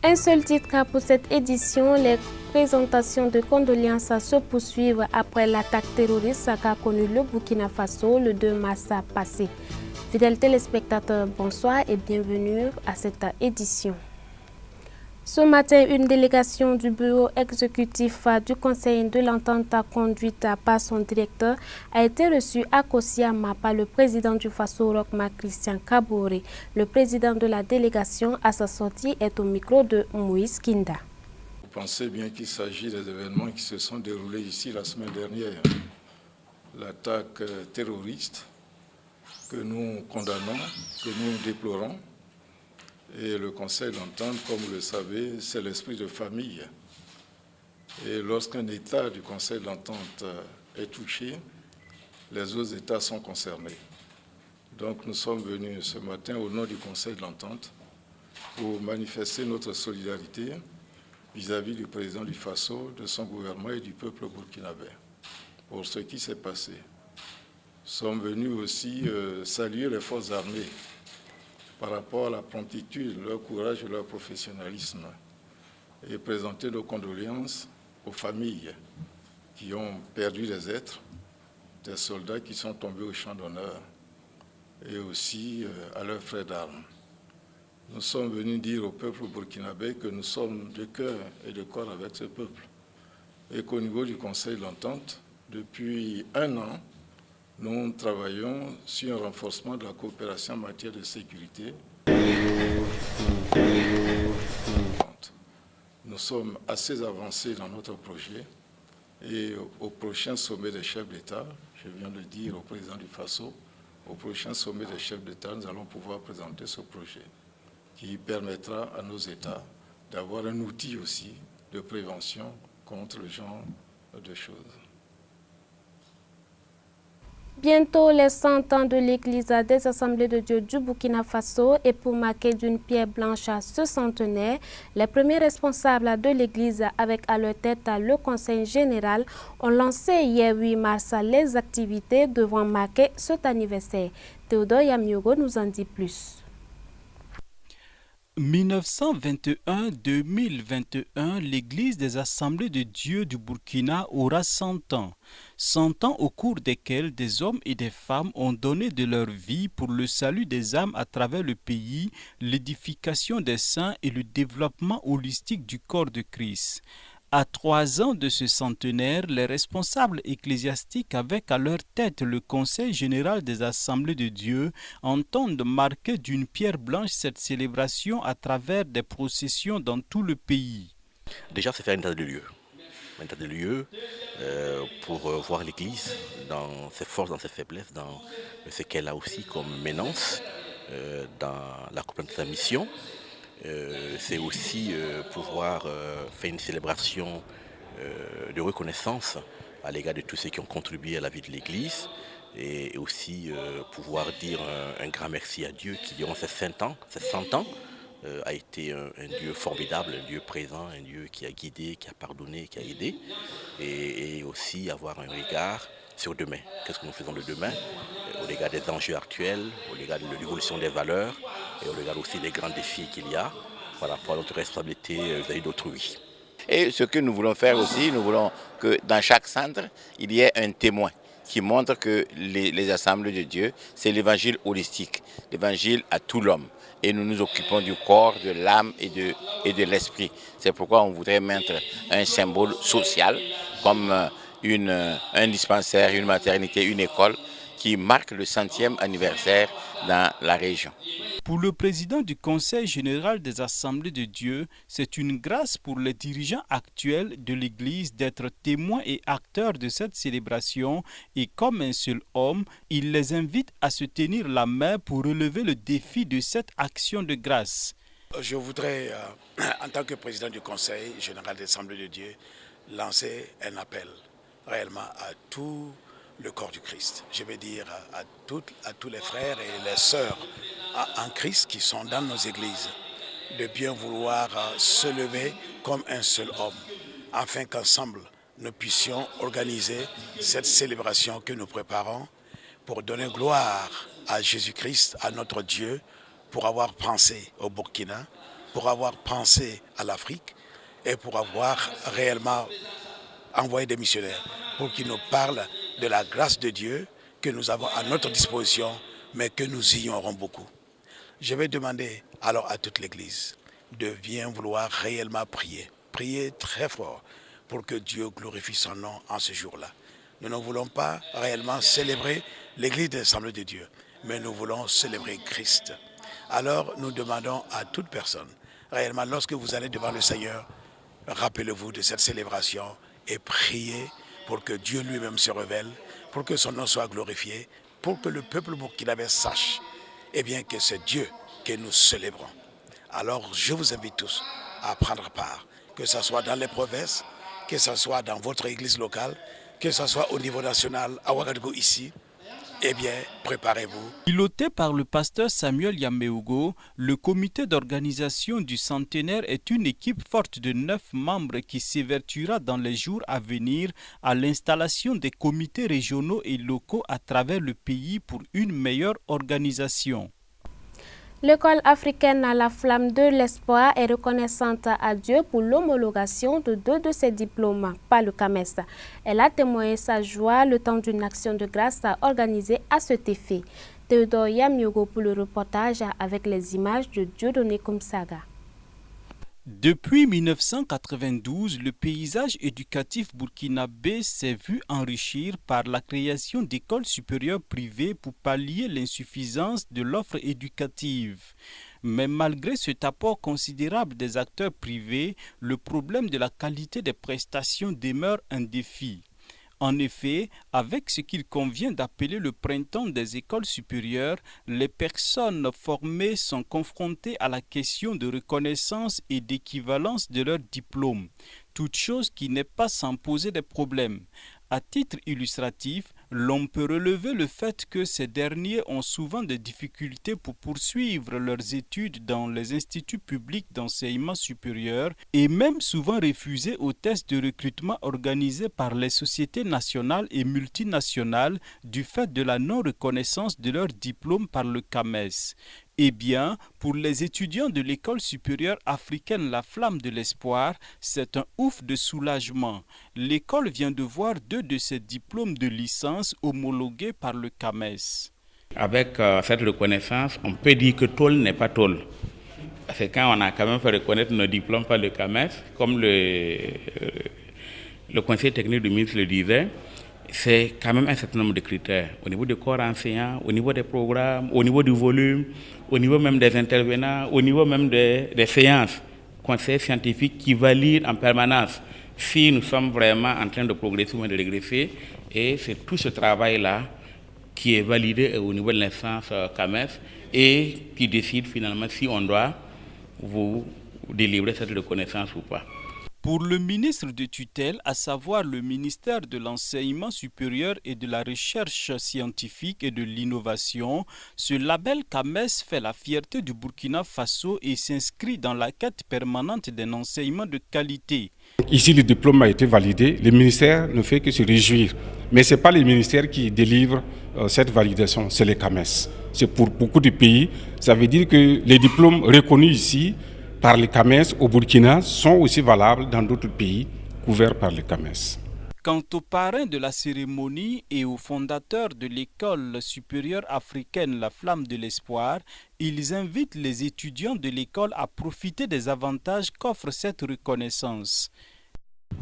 Un seul titre pour cette édition, les présentations de condoléances se poursuivent après l'attaque terroriste qu'a connue le Burkina Faso le 2 mars passé. Fidèles téléspectateurs, bonsoir et bienvenue à cette édition. Ce matin, une délégation du bureau exécutif du Conseil de l'Entente conduite par son directeur a été reçue à Kosiama par le président du Faso, Roch-Marc Christian Kaboré. Le président de la délégation à sa sortie est au micro de Moïse Kinda. Vous pensez bien qu'il s'agit des événements qui se sont déroulés ici la semaine dernière. L'attaque terroriste que nous condamnons, que nous déplorons. Et le Conseil d'entente, comme vous le savez, c'est l'esprit de famille. Et lorsqu'un État du Conseil d'entente est touché, les autres États sont concernés. Donc nous sommes venus ce matin au nom du Conseil d'entente pour manifester notre solidarité vis-à-vis du président du Faso, de son gouvernement et du peuple burkinabé pour ce qui s'est passé. Nous sommes venus aussi saluer les forces armées par rapport à la promptitude, leur courage et leur professionnalisme, et présenter nos condoléances aux familles qui ont perdu des êtres, des soldats qui sont tombés au champ d'honneur, et aussi à leurs frères d'armes. Nous sommes venus dire au peuple burkinabé que nous sommes de cœur et de corps avec ce peuple, et qu'au niveau du Conseil de l'Entente, depuis 1 an, nous travaillons sur un renforcement de la coopération en matière de sécurité. Nous sommes assez avancés dans notre projet et au prochain sommet des chefs d'État, je viens de dire au président du Faso, au prochain sommet des chefs d'État, nous allons pouvoir présenter ce projet qui permettra à nos États d'avoir un outil aussi de prévention contre le genre de choses. Bientôt les 100 ans de l'Église des Assemblées de Dieu du Burkina Faso et pour marquer d'une pierre blanche à ce centenaire, les premiers responsables de l'Église avec à leur tête le Conseil général ont lancé hier 8 mars les activités devant marquer cet anniversaire. Théodore Yamiogo nous en dit plus. 1921-2021, l'Église des Assemblées de Dieu du Burkina aura 100 ans. 100 ans au cours desquels des hommes et des femmes ont donné de leur vie pour le salut des âmes à travers le pays, l'édification des saints et le développement holistique du corps de Christ. À 3 ans de ce centenaire, les responsables ecclésiastiques avec à leur tête le Conseil général des Assemblées de Dieu entendent marquer d'une pierre blanche cette célébration à travers des processions dans tout le pays. Déjà, c'est faire un état de lieu. Un état de lieu pour voir l'Église dans ses forces, dans ses faiblesses, dans ce qu'elle a aussi comme ménance, dans l'accomplissement de sa mission. C'est aussi pouvoir faire une célébration de reconnaissance à l'égard de tous ceux qui ont contribué à la vie de l'Église et aussi pouvoir dire un grand merci à Dieu qui, durant ces 100 ans, a été un Dieu formidable, un Dieu présent, un Dieu qui a guidé, qui a pardonné, qui a aidé, et aussi avoir un regard sur demain. Qu'est-ce que nous faisons de demain au regard des enjeux actuels, au regard de l'évolution des valeurs et au regard aussi des grands défis qu'il y a par rapport à notre responsabilité vis-à-vis d'autrui. Et ce que nous voulons faire aussi, nous voulons que dans chaque centre, il y ait un témoin qui montre que les assemblées de Dieu, c'est l'évangile holistique, l'évangile à tout l'homme. Et nous nous occupons du corps, de l'âme et de l'esprit. C'est pourquoi on voudrait mettre un symbole social comme un dispensaire, une maternité, une école qui marque le 100e anniversaire dans la région. Pour le président du Conseil général des Assemblées de Dieu, c'est une grâce pour les dirigeants actuels de l'Église d'être témoins et acteurs de cette célébration et comme un seul homme, il les invite à se tenir la main pour relever le défi de cette action de grâce. Je voudrais, en tant que président du Conseil général des Assemblées de Dieu, lancer un appel réellement à tout le corps du Christ. Je veux dire à tous les frères et les sœurs en Christ qui sont dans nos églises, de bien vouloir se lever comme un seul homme, afin qu'ensemble nous puissions organiser cette célébration que nous préparons pour donner gloire à Jésus-Christ, à notre Dieu, pour avoir pensé au Burkina, pour avoir pensé à l'Afrique et pour avoir réellement envoyé des missionnaires pour qu'ils nous parlent de la grâce de Dieu que nous avons à notre disposition, mais que nous ignorons beaucoup. Je vais demander alors à toute l'Église de bien vouloir réellement prier très fort pour que Dieu glorifie son nom en ce jour-là. Nous ne voulons pas réellement célébrer l'Église des Assemblées de Dieu, mais nous voulons célébrer Christ. Alors nous demandons à toute personne, réellement lorsque vous allez devant le Seigneur, rappelez-vous de cette célébration et priez pour que Dieu lui-même se révèle, pour que son nom soit glorifié, pour que le peuple burkinabé sache que c'est Dieu que nous célébrons. Alors je vous invite tous à prendre part, que ce soit dans les provinces, que ce soit dans votre église locale, que ce soit au niveau national, à Ouagadougou ici, préparez-vous. Piloté par le pasteur Samuel Yameougo, le comité d'organisation du centenaire est une équipe forte de 9 membres qui s'évertuera dans les jours à venir à l'installation des comités régionaux et locaux à travers le pays pour une meilleure organisation. L'école africaine à la flamme de l'espoir est reconnaissante à Dieu pour l'homologation de 2 de ses diplômes par le CAMES. Elle a témoigné sa joie le temps d'une action de grâce organisée à cet effet. Théodore Yamiogo pour le reportage avec les images de Dieudonné Kumsaga. Depuis 1992, le paysage éducatif burkinabé s'est vu enrichir par la création d'écoles supérieures privées pour pallier l'insuffisance de l'offre éducative. Mais malgré cet apport considérable des acteurs privés, le problème de la qualité des prestations demeure un défi. En effet, avec ce qu'il convient d'appeler le printemps des écoles supérieures, les personnes formées sont confrontées à la question de reconnaissance et d'équivalence de leurs diplômes, toute chose qui n'est pas sans poser des problèmes. À titre illustratif, l'on peut relever le fait que ces derniers ont souvent des difficultés pour poursuivre leurs études dans les instituts publics d'enseignement supérieur et même souvent refusés aux tests de recrutement organisés par les sociétés nationales et multinationales du fait de la non-reconnaissance de leurs diplômes par le CAMES. Eh bien, pour les étudiants de l'école supérieure africaine La Flamme de l'Espoir, c'est un ouf de soulagement. L'école vient de voir 2 de ses diplômes de licence homologués par le CAMES. Avec cette reconnaissance, on peut dire que tôle n'est pas tôle. C'est quand on a quand même fait reconnaître nos diplômes par le CAMES, comme le conseil technique du ministre le disait, c'est quand même un certain nombre de critères au niveau du corps enseignant, au niveau des programmes, au niveau du volume, au niveau même des intervenants, au niveau même des séances, conseils scientifiques qui valident en permanence si nous sommes vraiment en train de progresser ou de régresser. Et c'est tout ce travail-là qui est validé au niveau de l'instance CAMES et qui décide finalement si on doit vous délivrer cette reconnaissance ou pas. Pour le ministre de tutelle, à savoir le ministère de l'Enseignement supérieur et de la Recherche scientifique et de l'innovation, ce label CAMES fait la fierté du Burkina Faso et s'inscrit dans la quête permanente d'un enseignement de qualité. Ici, le diplôme a été validé, le ministère ne fait que se réjouir. Mais ce n'est pas le ministère qui délivre cette validation, c'est le CAMES. C'est pour beaucoup de pays, ça veut dire que les diplômes reconnus ici, par le CAMES au Burkina sont aussi valables dans d'autres pays couverts par le CAMES. Quant aux parrains de la cérémonie et aux fondateurs de l'école supérieure africaine La Flamme de l'Espoir, ils invitent les étudiants de l'école à profiter des avantages qu'offre cette reconnaissance.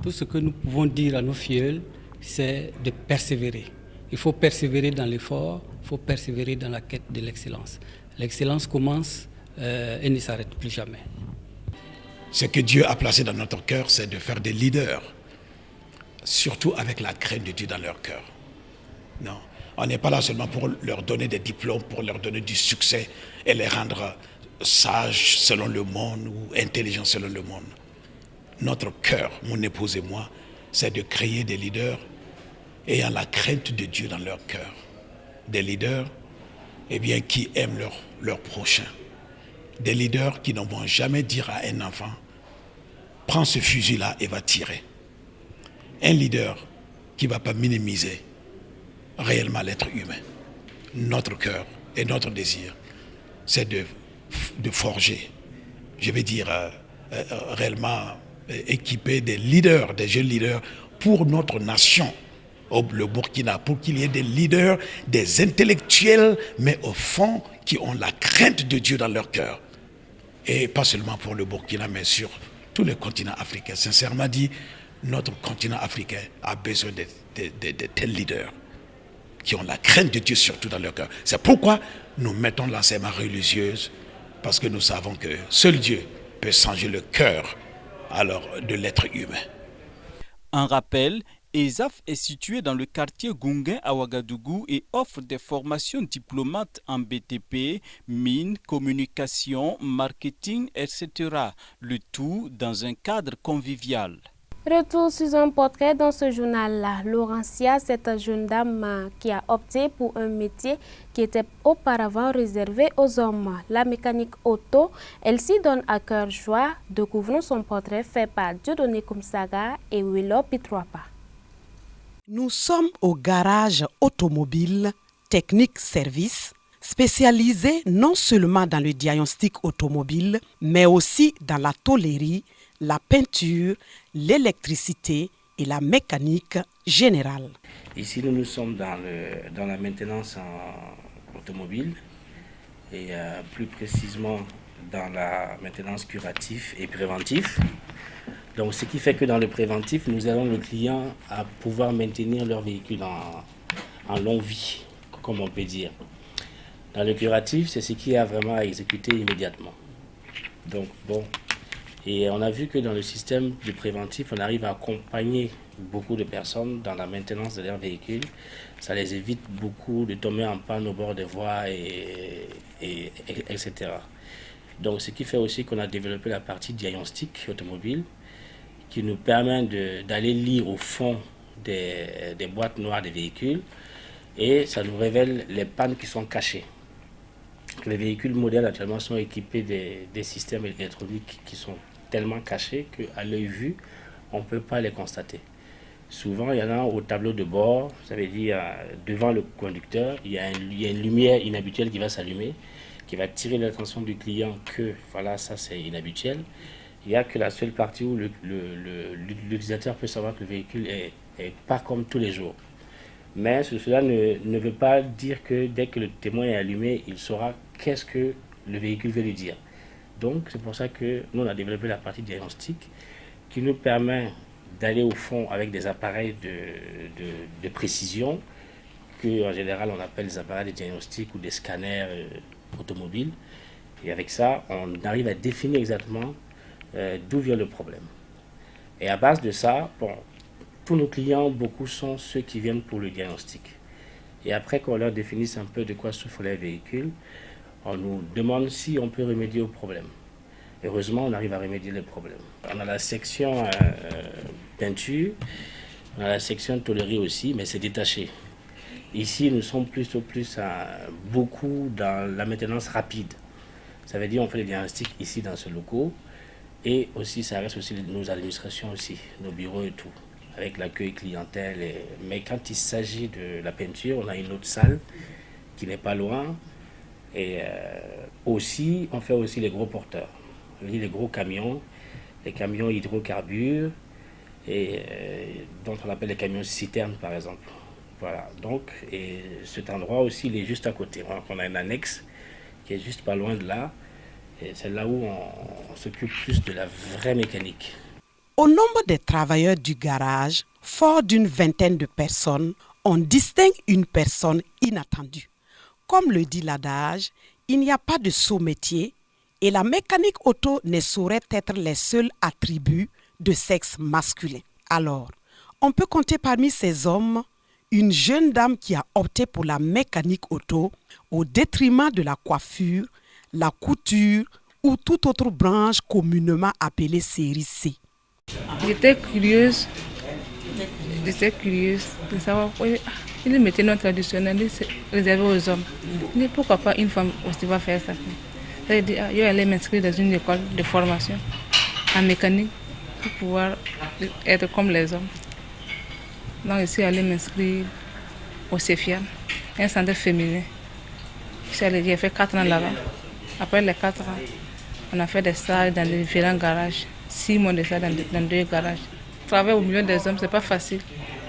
Tout ce que nous pouvons dire à nos filleuls, c'est de persévérer. Il faut persévérer dans l'effort, il faut persévérer dans la quête de l'excellence. L'excellence commence et ne s'arrête plus jamais. Ce que Dieu a placé dans notre cœur, c'est de faire des leaders, surtout avec la crainte de Dieu dans leur cœur. Non, on n'est pas là seulement pour leur donner des diplômes, pour leur donner du succès et les rendre sages selon le monde ou intelligents selon le monde. Notre cœur, mon épouse et moi, c'est de créer des leaders ayant la crainte de Dieu dans leur cœur. Des leaders qui aiment leur prochain. Des leaders qui ne vont jamais dire à un enfant « Prends ce fusil-là et va tirer ». Un leader qui ne va pas minimiser réellement l'être humain. Notre cœur et notre désir, c'est de de forger, je vais dire réellement équiper des leaders, des jeunes leaders pour notre nation, le Burkina, pour qu'il y ait des leaders, des intellectuels, mais au fond qui ont la crainte de Dieu dans leur cœur. Et pas seulement pour le Burkina, mais sur tout le continent africain. Sincèrement dit, notre continent africain a besoin de tels leaders qui ont la crainte de Dieu surtout dans leur cœur. C'est pourquoi nous mettons l'enseignement religieux, parce que nous savons que seul Dieu peut changer le cœur alors de l'être humain. Un rappel, ESAF est situé dans le quartier Gunguin à Ouagadougou et offre des formations diplômantes en BTP, mines, communication, marketing, etc. Le tout dans un cadre convivial. Retour sur un portrait dans ce journal-là. Laurentia, cette jeune dame qui a opté pour un métier qui était auparavant réservé aux hommes. La mécanique auto, elle s'y donne à cœur joie. Découvrons son portrait fait par Dieudonné Koumsaga et Willow Pitroapa. Nous sommes au garage automobile Technique Service, spécialisé non seulement dans le diagnostic automobile, mais aussi dans la tôlerie, la peinture, l'électricité et la mécanique générale. Ici, nous sommes dans la maintenance automobile et plus précisément dans la maintenance curative et préventive. Donc, ce qui fait que dans le préventif, nous aidons le client à pouvoir maintenir leur véhicule en longue vie, comme on peut dire. Dans le curatif, c'est ce qu'il y a vraiment à exécuter immédiatement. Donc, bon. Et on a vu que dans le système du préventif, on arrive à accompagner beaucoup de personnes dans la maintenance de leur véhicule. Ça les évite beaucoup de tomber en panne au bord des voies, etc. Donc, ce qui fait aussi qu'on a développé la partie diagnostic automobile, qui nous permet d'aller lire au fond des boîtes noires des véhicules et ça nous révèle les pannes qui sont cachées. Les véhicules modernes actuellement sont équipés des systèmes électroniques qui sont tellement cachés qu'à l'œil vu, on ne peut pas les constater. Souvent, il y en a au tableau de bord, ça veut dire devant le conducteur, il y a une lumière inhabituelle qui va s'allumer, qui va tirer l'attention du client que voilà, ça c'est inhabituel. Il n'y a que la seule partie où l'utilisateur peut savoir que le véhicule est pas comme tous les jours. Mais cela ne veut pas dire que dès que le témoin est allumé, il saura qu'est-ce que le véhicule veut lui dire. Donc c'est pour ça que nous on a développé la partie diagnostic qui nous permet d'aller au fond avec des appareils de précision que en général on appelle des appareils de diagnostic ou des scanners automobiles. Et avec ça, on arrive à définir exactement d'où vient le problème. Et à base de ça, bon, tous nos clients, beaucoup sont ceux qui viennent pour le diagnostic. Et après qu'on leur définisse un peu de quoi souffre les véhicules, on nous demande si on peut remédier au problème. Heureusement, on arrive à remédier les problèmes. On a la section peinture, on a la section tôlerie aussi, mais c'est détaché. Ici, nous sommes beaucoup dans la maintenance rapide. Ça veut dire qu'on fait les diagnostics ici dans ce local. Et aussi, ça reste aussi nos administrations aussi, nos bureaux et tout, avec l'accueil clientèle. Mais quand il s'agit de la peinture, on a une autre salle qui n'est pas loin. Et aussi, on fait aussi les gros porteurs, les gros camions, les camions hydrocarbures, et dont on appelle les camions citernes par exemple. Voilà, donc, et cet endroit aussi, il est juste à côté. Donc, on a une annexe qui est juste pas loin de là. Et c'est là où on s'occupe plus de la vraie mécanique. Au nombre des travailleurs du garage, fort d'une vingtaine de personnes, on distingue une personne inattendue. Comme le dit l'adage, il n'y a pas de sous-métier et la mécanique auto ne saurait être les seuls attributs de sexe masculin. Alors, on peut compter parmi ces hommes une jeune dame qui a opté pour la mécanique auto au détriment de la coiffure, la couture ou toute autre branche communément appelée série C. J'étais curieuse de savoir le métier non traditionnel réservé aux hommes. Mais pourquoi pas une femme aussi va faire ça? C'est-à-dire, je vais aller m'inscrire dans une école de formation en mécanique pour pouvoir être comme les hommes. Donc ici, aller m'inscrire au CEFIAM, un centre féminin. J'ai fait 4 ans là-bas. Après les 4 ans, on a fait des stages dans les différents garages. 6 mois de ça dans 2 garages. Travailler au milieu des hommes, c'est pas facile,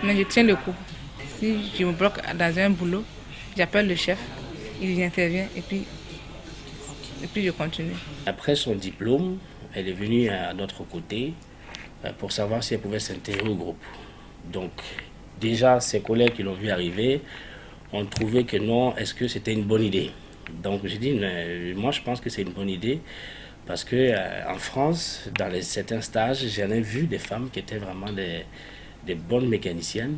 mais je tiens le coup. Si je me bloque dans un boulot, j'appelle le chef, il intervient et puis je continue. Après son diplôme, elle est venue à notre côté pour savoir si elle pouvait s'intégrer au groupe. Donc déjà, ses collègues qui l'ont vu arriver ont trouvé que non, est-ce que c'était une bonne idée? Donc j'ai dit, moi je pense que c'est une bonne idée parce que en France, dans certains stages, j'en ai vu des femmes qui étaient vraiment des bonnes mécaniciennes.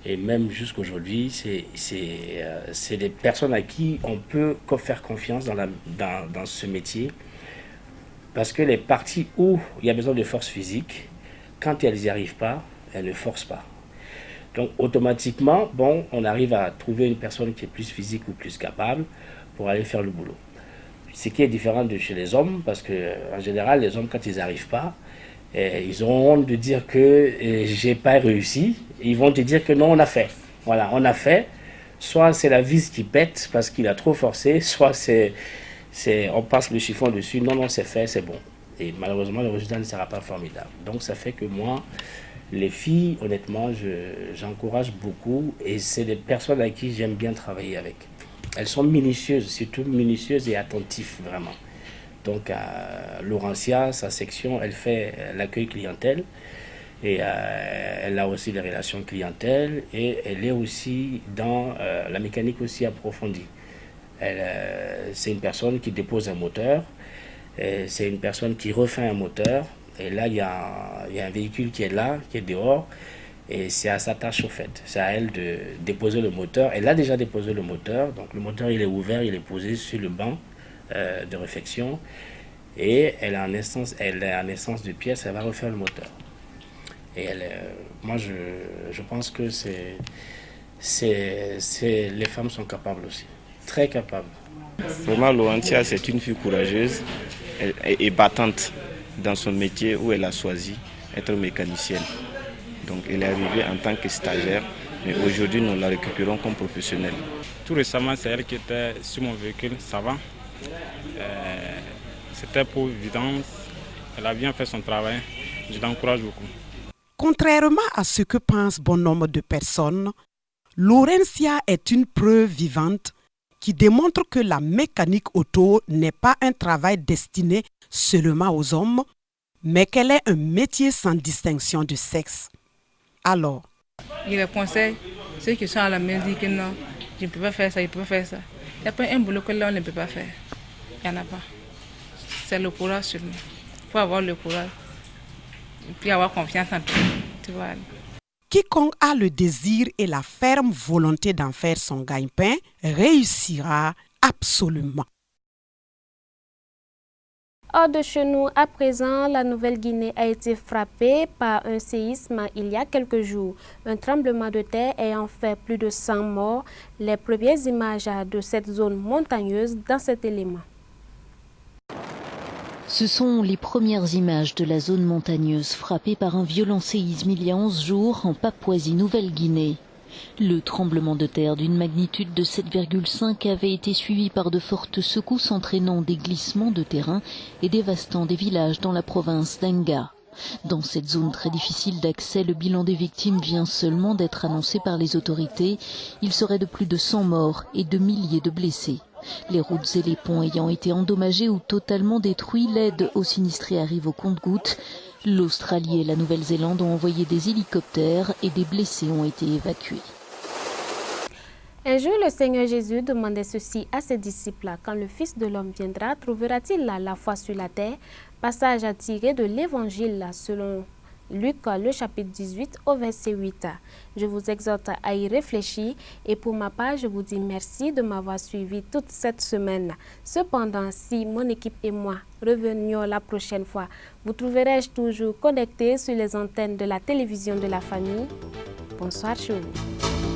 Et même jusqu'aujourd'hui, c'est des personnes à qui on peut faire confiance dans ce métier. Parce que les parties où il y a besoin de force physique, quand elles n'y arrivent pas, elles ne forcent pas. Donc automatiquement, bon, on arrive à trouver une personne qui est plus physique ou plus capable pour aller faire le boulot. Ce qui est différent de chez les hommes, parce qu'en général, les hommes, quand ils n'arrivent pas, ils ont honte de dire que j'ai pas réussi. Ils vont te dire que non, on a fait. Voilà, on a fait. Soit c'est la vis qui pète parce qu'il a trop forcé, soit on passe le chiffon dessus. Non, non, c'est fait, c'est bon. Et malheureusement, le résultat ne sera pas formidable. Donc ça fait que moi, les filles, honnêtement, j'encourage beaucoup. Et c'est des personnes avec qui j'aime bien travailler avec. Elles sont minutieuses, surtout minutieuses et attentives, vraiment. Donc à Laurentia, sa section, elle fait l'accueil clientèle et elle a aussi les relations clientèle et elle est aussi dans la mécanique aussi approfondie. C'est une personne qui dépose un moteur, c'est une personne qui refait un moteur et là il y a un véhicule qui est là, qui est dehors et c'est à sa tâche au fait. C'est à elle de déposer le moteur. Elle a déjà déposé le moteur, donc le moteur il est ouvert, il est posé sur le banc de réflexion et elle est en essence de pièces, elle va refaire le moteur. Et moi je pense que les femmes sont capables aussi, très capables. Vraiment, Laurentia, c'est une fille courageuse et battante dans son métier où elle a choisi être mécanicienne. Donc elle est arrivée en tant que stagiaire, mais aujourd'hui nous la récupérons comme professionnelle. Tout récemment, c'est elle qui était sur mon véhicule, ça va. C'était pour vidange. Elle a bien fait son travail. Je l'encourage beaucoup. Contrairement à ce que pense bon nombre de personnes, Laurentia est une preuve vivante qui démontre que la mécanique auto n'est pas un travail destiné seulement aux hommes, mais qu'elle est un métier sans distinction de sexe. Alors, je les conseille, ceux qui sont à la maison disent que non, je ne peux pas faire ça, je ne peux pas faire ça. Il n'y a pas un boulot que là on ne peut pas faire. Il n'y en a pas. C'est le courage seulement. Il faut avoir le courage. Et puis avoir confiance en toi. Tu vois. Quiconque a le désir et la ferme volonté d'en faire son gagne-pain réussira absolument. Hors de chez nous, à présent, la Nouvelle-Guinée a été frappée par un séisme il y a quelques jours. Un tremblement de terre ayant fait plus de 100 morts. Les premières images de cette zone montagneuse dans cet élément. Ce sont les premières images de la zone montagneuse frappée par un violent séisme il y a 11 jours en Papouasie-Nouvelle-Guinée. Le tremblement de terre d'une magnitude de 7,5 avait été suivi par de fortes secousses entraînant des glissements de terrain et dévastant des villages dans la province d'Enga. Dans cette zone très difficile d'accès, le bilan des victimes vient seulement d'être annoncé par les autorités. Il serait de plus de 100 morts et de milliers de blessés. Les routes et les ponts ayant été endommagés ou totalement détruits, l'aide aux sinistrés arrive au compte-gouttes. L'Australie et la Nouvelle-Zélande ont envoyé des hélicoptères et des blessés ont été évacués. Un jour, le Seigneur Jésus demandait ceci à ses disciples. Quand le Fils de l'homme viendra, trouvera-t-il la foi sur la terre? Passage à tirer de l'Évangile selon Luc, le chapitre 18 au verset 8. Je vous exhorte à y réfléchir et pour ma part, je vous dis merci de m'avoir suivi toute cette semaine. Cependant, si mon équipe et moi revenions la prochaine fois, vous trouverez-je toujours connecté sur les antennes de la télévision de la famille? Bonsoir chez vous.